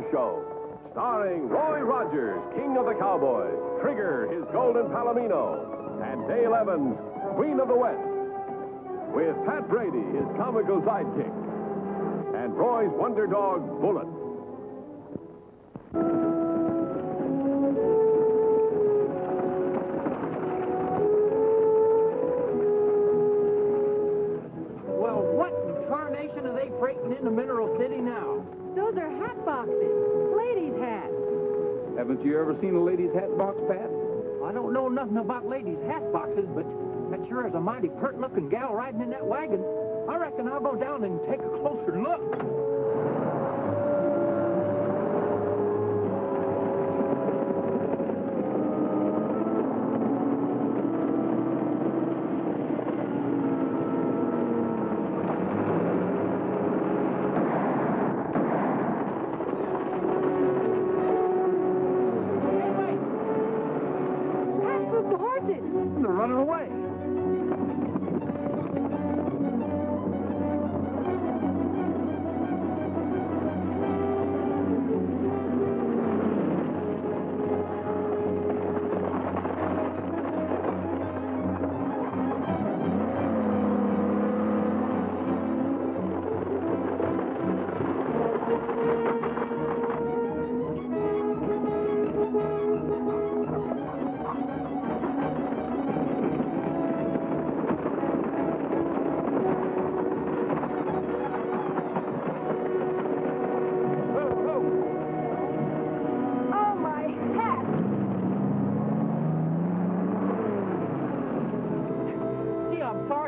Adventure Show. Starring Roy Rogers, King of the Cowboys, Trigger, his golden palomino, and Dale Evans, Queen of the West. With Pat Brady, his comical sidekick, and Roy's wonder dog, Bullet. Well, what in tarnation are they freighting into Mineral City now? Those are hat boxes. Ladies' hats. Haven't you ever seen a lady's hat box, Pat? I don't know nothing about ladies' hat boxes, but that sure is a mighty pert-looking gal riding in that wagon. I reckon I'll go down and take a closer look. They're running away.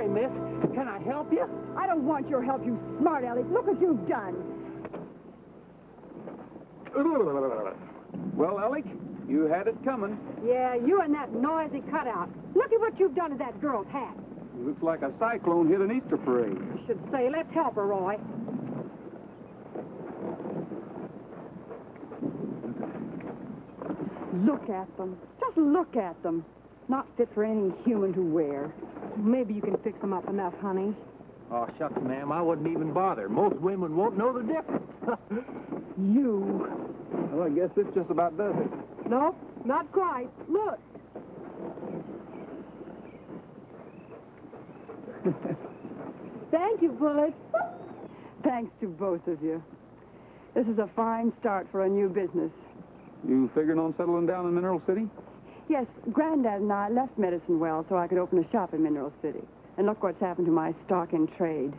Miss, can I help you? I don't want your help, you smart aleck. Look what you've done. Well, Alec, you had it coming. Yeah, you and that noisy cutout. Look at what you've done to that girl's hat. It looks like a cyclone hit an Easter parade. I should say, let's help her, Roy. Look at them. Just look at them. Not fit for any human to wear. Maybe you can fix them up enough, honey. Oh, shucks, ma'am, I wouldn't even bother. Most women won't know the difference. You. Well, I guess this just about does it. Nope, not quite. Look. Thank you, Bullet. Thanks to both of you. This is a fine start for a new business. You figuring on settling down in Mineral City? Yes, Granddad and I left Medicine Well so I could open a shop in Mineral City. And look what's happened to my stock in trade.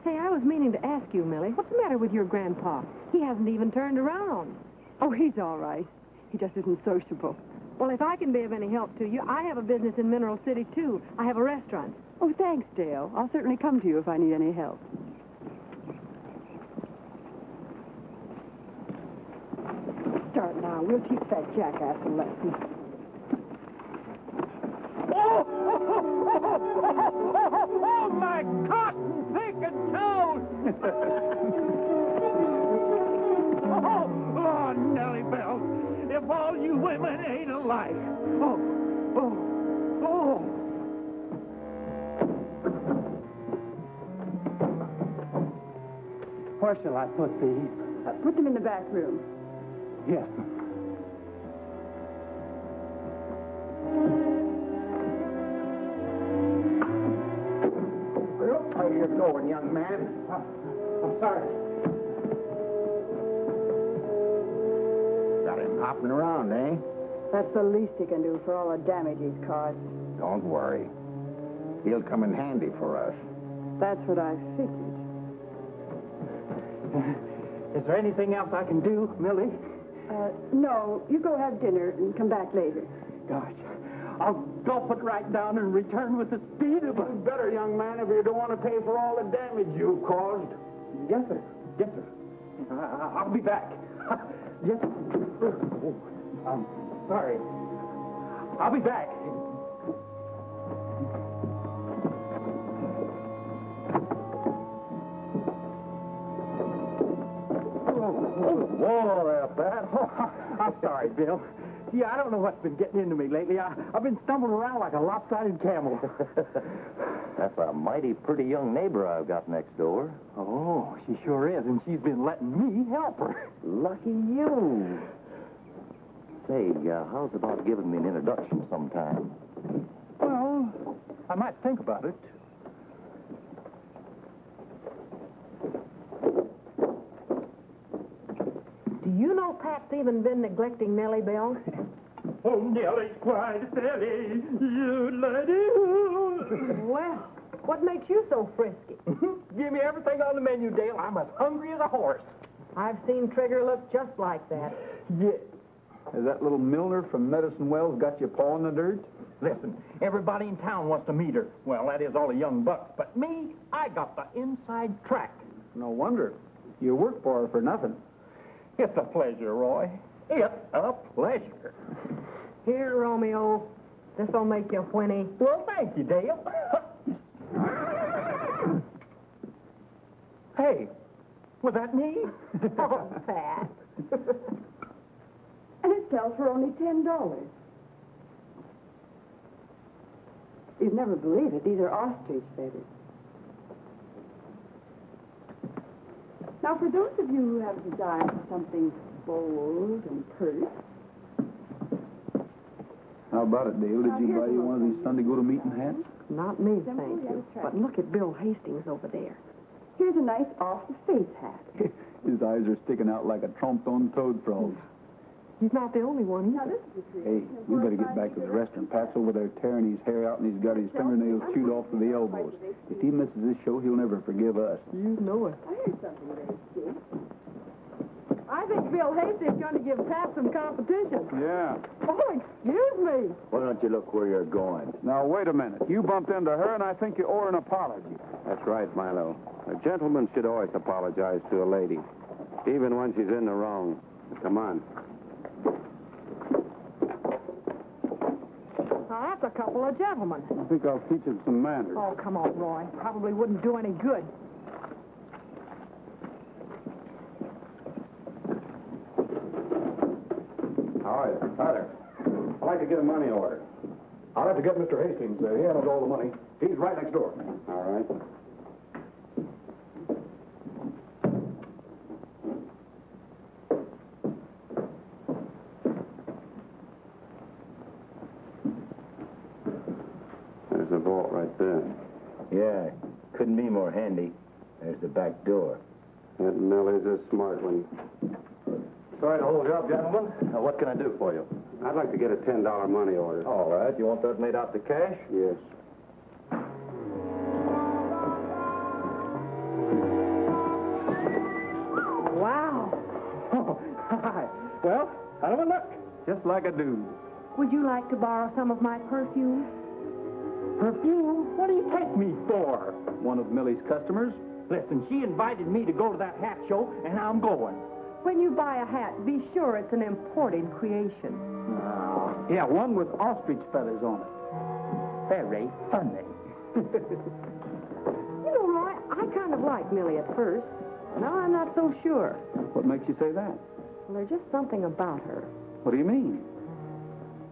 Hey, I was meaning to ask you, Millie, what's the matter with your grandpa? He hasn't even turned around. Oh, he's all right. He just isn't sociable. Well, if I can be of any help to you, I have a business in Mineral City, too. I have a restaurant. Oh, thanks, Dale. I'll certainly come to you if I need any help. Start now. We'll teach that jackass a lesson. Oh, my cotton picking toes! Oh, Nellie Bells, if all you women ain't alike. Oh. Where shall I put these? Put them in the back room. Yes. Where you going, young man? I'm sorry. Got him hopping around, eh? That's the least he can do for all the damage he's caused. Don't worry. He'll come in handy for us. That's what I figured. Is there anything else I can do, Millie? No. You go have dinner and come back later. Gosh, I'll gulp it right down and return with the speed of a... Better, young man, if you don't want to pay for all the damage you've caused. Yes, sir. Yes, sir. I'll be back. Yes. I'm sorry. I'll be back. Whoa there, Pat. I'm sorry, Bill. Gee, I don't know what's been getting into me lately. I've been stumbling around like a lopsided camel. That's a mighty pretty young neighbor I've got next door. Oh, she sure is, and she's been letting me help her. Lucky you. Say, how's about giving me an introduction sometime? Well, I might think about it. Do you know Pat's even been neglecting Nellie, Bill? Oh, Nellie's quite silly, you lady. Well, what makes you so frisky? Give me everything on the menu, Dale. I'm as hungry as a horse. I've seen Trigger look just like that. Yeah. Has that little Milliner from Medicine Wells got you pawing the dirt? Listen, everybody in town wants to meet her. Well, that is all the young bucks. But me, I got the inside track. No wonder. You work for her for nothing. It's a pleasure, Roy. It's a pleasure. Here, Romeo. This'll make you whinny. Well, thank you, Dale. Hey, was that me? Oh, Pat. And it sells for only $10. You'd never believe it. These are ostrich feathers. Now, for those of you who have a desire for something bold and pert, How about it, Dale? Did you here's buy you one one of these Sunday-go-to-meeting hats? Not me, Simple, thank you. yes, But look at Bill Hastings over there. here's a nice off-the-face hat. His eyes are sticking out like a tromped-on toad frog. He's not the only one Now, either. this is a Hey, we better get back to the restaurant. Pat's over there tearing his hair out, and he's got his fingernails chewed off to the elbows. If he misses this show, he'll never forgive us. You know it. I heard something there, Steve. I think Bill Hastings is going to give Pat some competition. Yeah. Oh, excuse me. Why don't you look where you're going? Now, wait a minute. You bumped into her, and I think you owe her an apology. That's right, Milo. A gentleman should always apologize to a lady, even when she's in the wrong. Come on. Now, that's a couple of gentlemen. I think I'll teach him some manners. Oh, come on, Roy. Probably wouldn't do any good. How are you? Hi there. I'd like to get a money order. I'll have to get Mr. Hastings. He handles all the money. He's right next door. All right. There's the vault right there. Yeah, couldn't be more handy. There's the back door. That Millie's a smart one. Sorry to hold you up, gentlemen. Now, what can I do for you? I'd like to get a $10 money order. All right. You want that made out to cash? Yes. Wow. Oh, hi. Well, how do I look? Just like a dude. Would you like to borrow some of my perfume? Perfume? What do you take me for? One of Millie's customers? Listen, she invited me to go to that hat show, and I'm going. When you buy a hat, be sure it's an imported creation. Yeah, one with ostrich feathers on it. Very funny. You know, Roy, I kind of liked Millie at first. Now I'm not so sure. What makes you say that? Well, there's just something about her. What do you mean?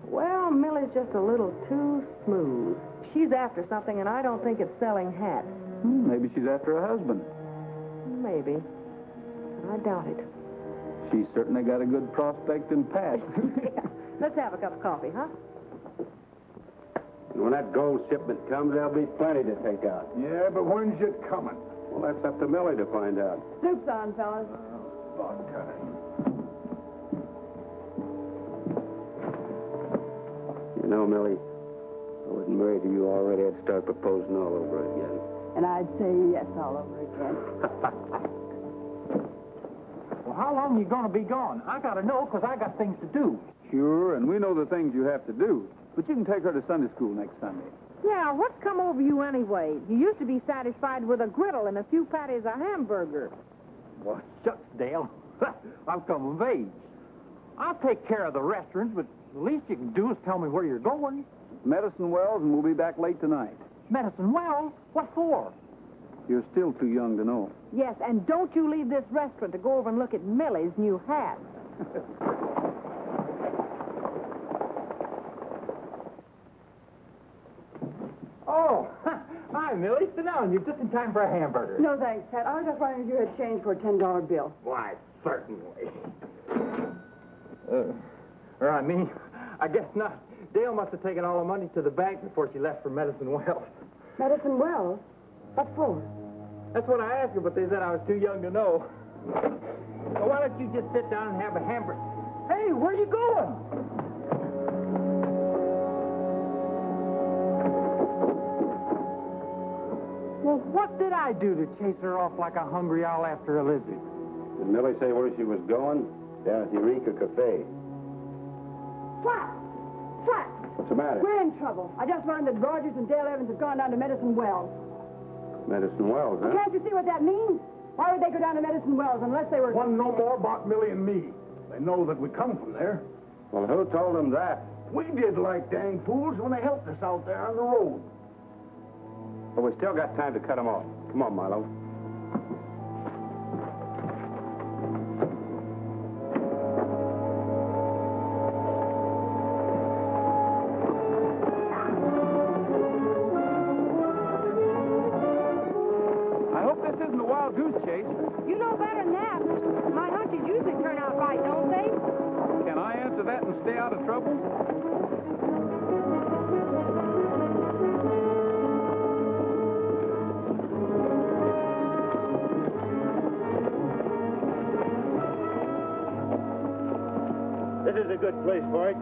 Well, Millie's just a little too smooth. She's after something, and I don't think it's selling hats. Maybe she's after a husband. Maybe. I doubt it. She's certainly got a good prospect in Pat. Yeah. Let's have a cup of coffee, huh? And when that gold shipment comes, there'll be plenty to take out. Yeah, but when's it coming? Well, that's up to Millie to find out. Soup's on, fellas. About time. You know, Millie, if I was married to you already, I'd start proposing all over again. And I'd say yes all over again. Well, how long are you going to be gone? I got to know, because I got things to do. Sure, and we know the things you have to do. But you can take her to Sunday school next Sunday. Yeah, what's come over you anyway? You used to be satisfied with a griddle and a few patties of hamburger. Well, shucks, Dale. I've come of age. I'll take care of the restaurants, but the least you can do is tell me where you're going. Medicine Wells, and we'll be back late tonight. Medicine Wells? What for? You're still too young to know. Yes, and don't you leave this restaurant to go over and look at Millie's new hat. Oh, hi, Millie. Sit down. You're just in time for a hamburger. No, thanks, Pat. I was just wondering if you had change for a $10 bill. Why, certainly. I guess not. Dale must have taken all the money to the bank before she left for Medicine Wells. Medicine Wells? What for? That's what I asked her, but they said I was too young to know. So why don't you just sit down and have a hamburger? Hey, where are you going? Well, what did I do to chase her off like a hungry owl after a lizard? Did Millie say where she was going? Down at the Eureka Cafe. Flat! Flat! What's the matter? We're in trouble. I just learned that Rogers and Dale Evans have gone down to Medicine Wells. Medicine Wells, huh? Can't you see what that means? Why would they go down to Medicine Wells unless they were... Want to know more about Millie and me? They know that we come from there. Well, who told them that? We did like dang fools when they helped us out there on the road. But we still got time to cut them off. Come on, Milo. I hope this isn't a wild goose chase. You know better than that. My hunches usually turn out right, don't they? Can I answer that and stay out of trouble? This is a good place for it.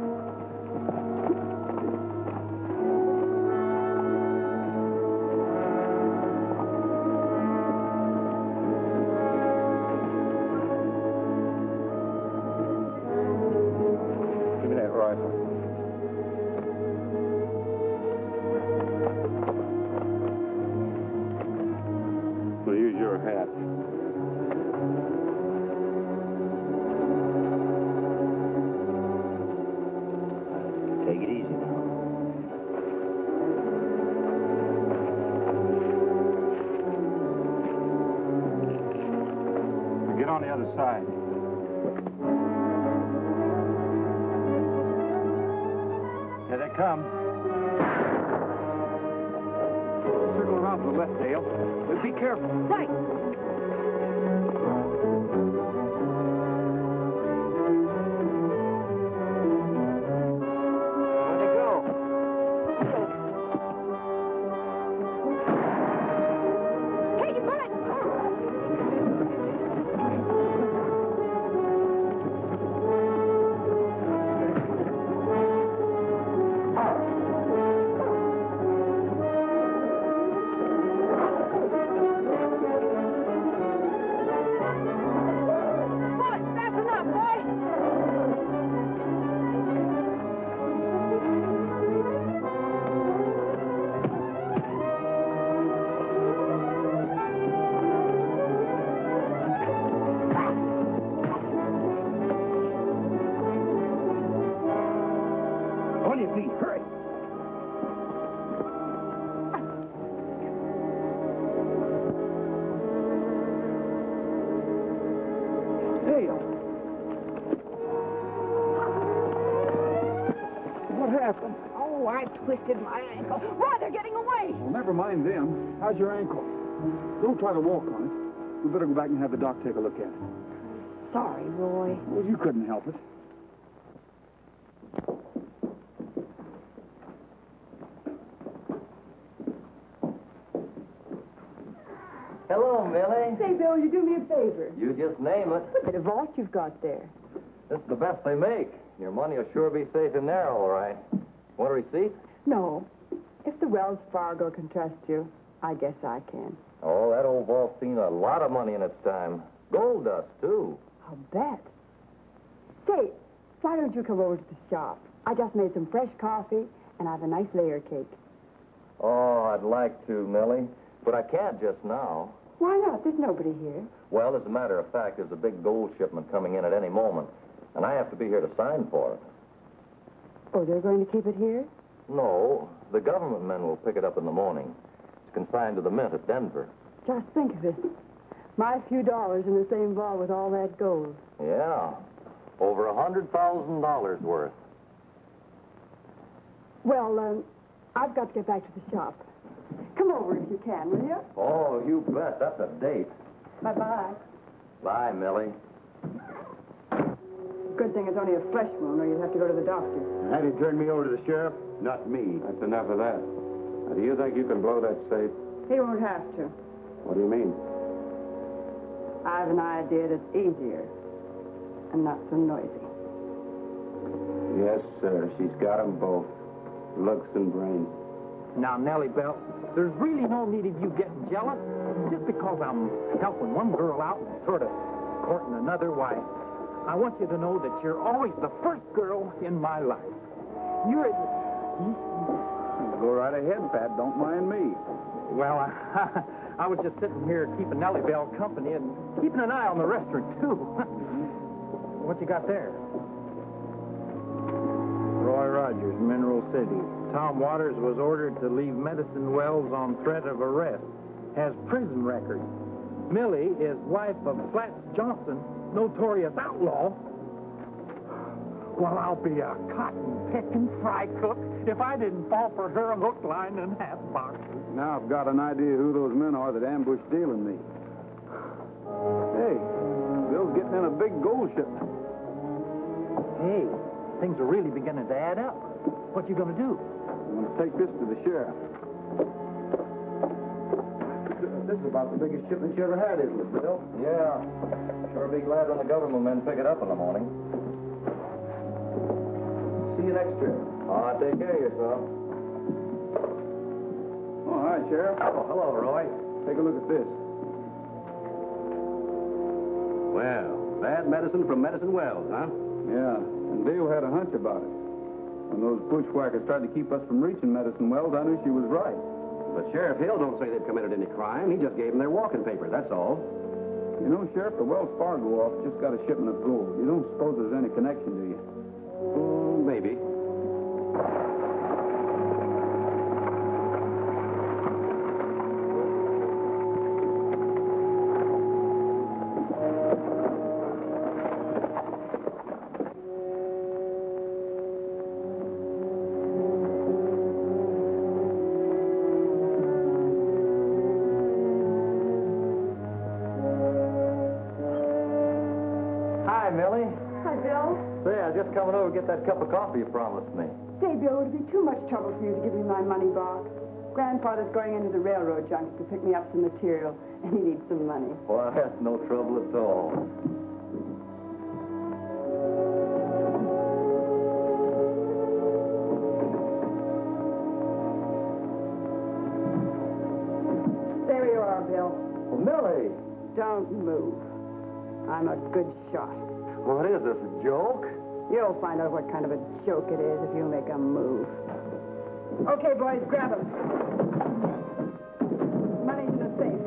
Give me that rifle. We'll use your hat. Take it easy now. Now get on the other side. Here they come. Circle around to the left, Dale. But be careful. Right. Where'd they go? Hey, you bullet! Bullet, that's enough, boy! On your feet, hurry. Dale. What happened? Oh, I twisted my ankle. Why, they're getting away! Well, never mind them. How's your ankle? Don't try to walk on it. We better go back and have the doc take a look at it. Sorry, Roy. Well, you couldn't help it. Hello, Millie. Say, Bill, you do me a favor. You just name it. Look at the vault you've got there. This is the best they make. Your money will sure be safe in there, all right. Want a receipt? No. If the Wells Fargo can trust you, I guess I can. Oh, that old vault's seen a lot of money in its time. Gold dust, too. I'll bet. Say, why don't you come over to the shop? I just made some fresh coffee, and I have a nice layer cake. Oh, I'd like to, Millie, but I can't just now. Why not? There's nobody here. Well, as a matter of fact, there's a big gold shipment coming in at any moment, and I have to be here to sign for it. Oh, they're going to keep it here? No, the government men will pick it up in the morning. It's consigned to the mint at Denver. Just think of it. My few dollars in the same vault with all that gold. Yeah, over $100,000 worth. Well, I've got to get back to the shop. Come over if you can, will you? Oh, you bet. That's a date. Bye-bye. Bye, Millie. Good thing it's only a flesh wound, or you'd have to go to the doctor. Have you turned me over to the sheriff? Not me. That's enough of that. Now, do you think you can blow that safe? He won't have to. What do you mean? I have an idea that's easier and not so noisy. Yes, sir. She's got 'em both. Looks and brains. Now, Nellie Bell, there's really no need of you getting jealous. Just because I'm helping one girl out and sort of courting another, why, I want you to know that you're always the first girl in my life. You're... Go right ahead, Pat. Don't mind me. Well, I was just sitting here keeping Nellie Bell company and keeping an eye on the restaurant, too. What you got there? Roy Rogers, Mineral City. Tom Waters was ordered to leave Medicine Wells on threat of arrest. Has prison record. Millie is wife of Slats Johnson, notorious outlaw. Well, I'll be a cotton-picking fry cook if I didn't fall for her hook, line, and half box. Now I've got an idea who those men are that ambushed Deal and me. Hey, Bill's getting in a big gold shipment. Hey, things are really beginning to add up. What you gonna do? I'm going to take this to the sheriff. This is about the biggest shipment you ever had, isn't it, Bill? Yeah. Sure be glad when the government men pick it up in the morning. See you next trip. Take care of yourself. Oh, hi, Sheriff. Oh, hello, Roy. Take a look at this. Well, bad medicine from Medicine Wells, huh? Yeah, and Dale had a hunch about it. When those bushwhackers tried to keep us from reaching Medicine Wells, I knew she was right. But Sheriff Hill don't say they've committed any crime. He just gave them their walking papers, that's all. You know, Sheriff, the Wells Fargo office just got a shipment of gold. You don't suppose there's any connection, do you? Oh, maybe. Hi, Millie. Hi, Bill. Say, I was just coming over to get that cup of coffee you promised me. Say, Bill, would it be too much trouble for you to give me my money box? Grandfather's going into the railroad junction to pick me up some material, and he needs some money. Well, that's no trouble at all. There you are, Bill. Well, Millie! Don't move. I'm a good shot. What is this, a joke? You'll find out what kind of a joke it is if you make a move. Okay, boys, grab him. Money's in the safe.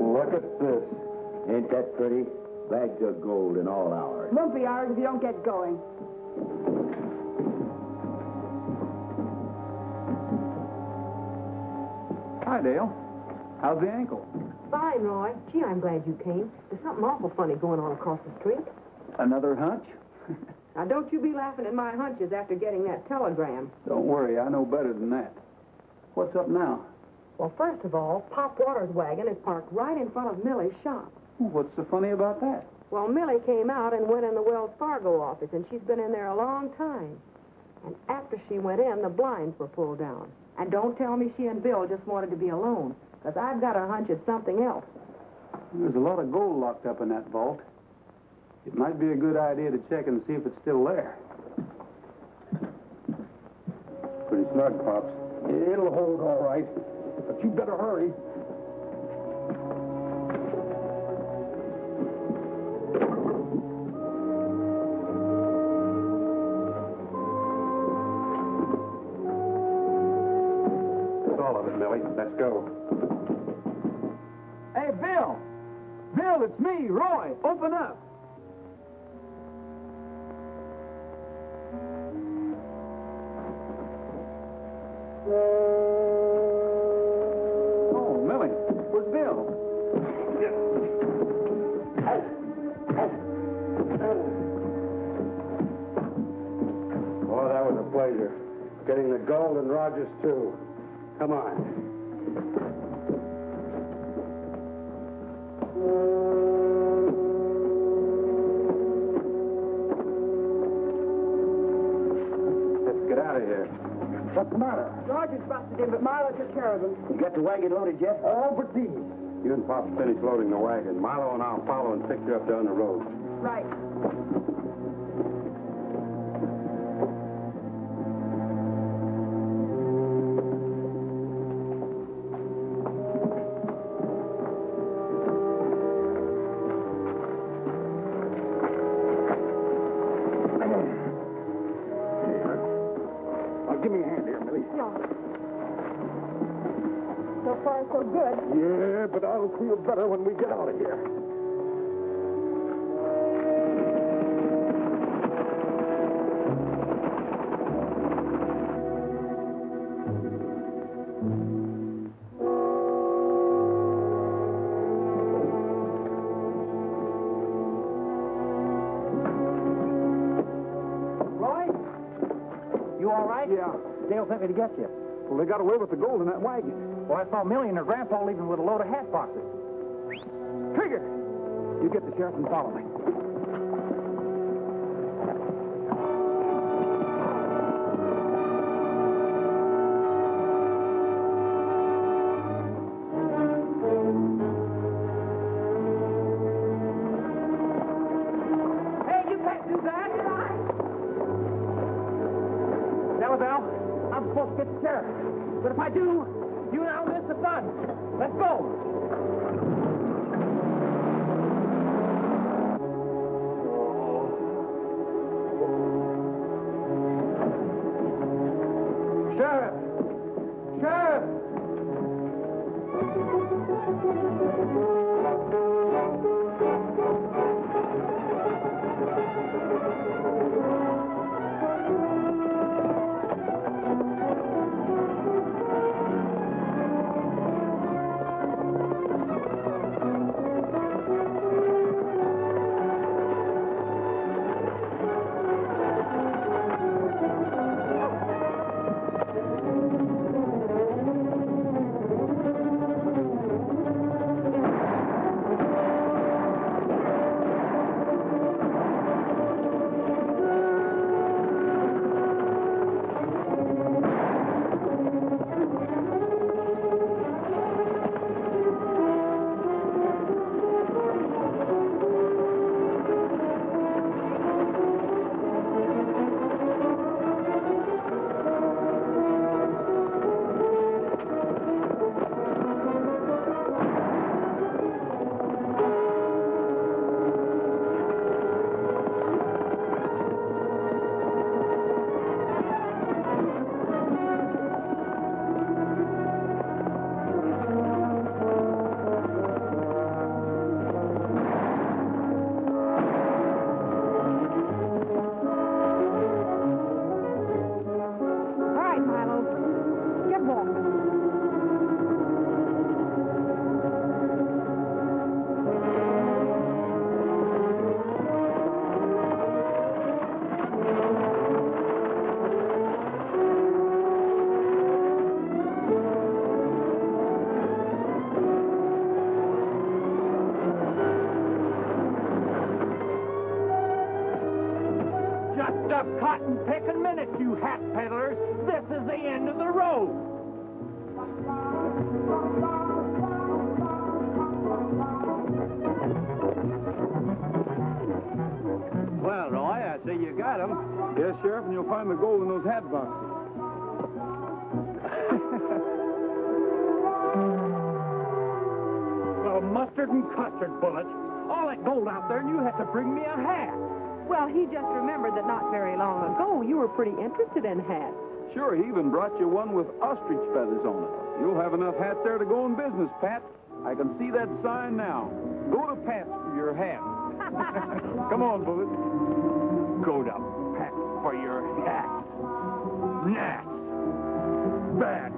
Look at this. Ain't that pretty? Bags of gold in all hours. Won't be ours if you don't get going. Hi, Dale. How's the ankle? Fine, Roy. Gee, I'm glad you came. There's something awful funny going on across the street. Another hunch? Now, don't you be laughing at my hunches after getting that telegram. Don't worry, I know better than that. What's up now? Well, first of all, Pop Waters' wagon is parked right in front of Millie's shop. What's so funny about that? Well, Millie came out and went in the Wells Fargo office, and she's been in there a long time. And after she went in, the blinds were pulled down. And don't tell me she and Bill just wanted to be alone, because I've got a hunch it's something else. There's a lot of gold locked up in that vault. It might be a good idea to check and see if it's still there. Pretty snug, Pops. It'll hold all right, but you better hurry. That's all of it, Millie. Let's go. Hey, Bill! Bill, it's me, Roy. Open up. Oh, Getting the gold and Rogers, too. Come on. Let's get out of here. What's the matter? Rogers busted in, but Milo took care of him. You got the wagon loaded yet? All but these. You and Pop finish loading the wagon. Milo and I'll follow and pick you up down the road. Right. Give me a hand here, Millie. No. So far, so good. Yeah, but I'll feel better when we get out of here. Roy? You all right? Yeah. Dale sent me to get you. Well, they got away with the gold in that wagon. Well, I saw Millie and her grandpa leaving with a load of hat boxes. Trigger! You get the sheriff and follow me. Hey, you can't do that! Delabelle, I'm supposed to get the sheriff. But if I do, you and I'll miss the fun. Let's go. Sheriff! Sheriff! cotton-picking minute, you hat peddlers. This is the end of the road. Well, Roy, I see you got him. Yes, Sheriff, and you'll find the gold in those hat boxes. Well, mustard and custard bullets. All that gold out there, and you had to bring me a hat. Well, he just remembered that not very long ago you were pretty interested in hats. Sure, he even brought you one with ostrich feathers on it. You'll have enough hat there to go in business, Pat. I can see that sign now. Go to Pat's for your hat. Come on, Bullet. Go to Pat for your hat. Gnats. Bad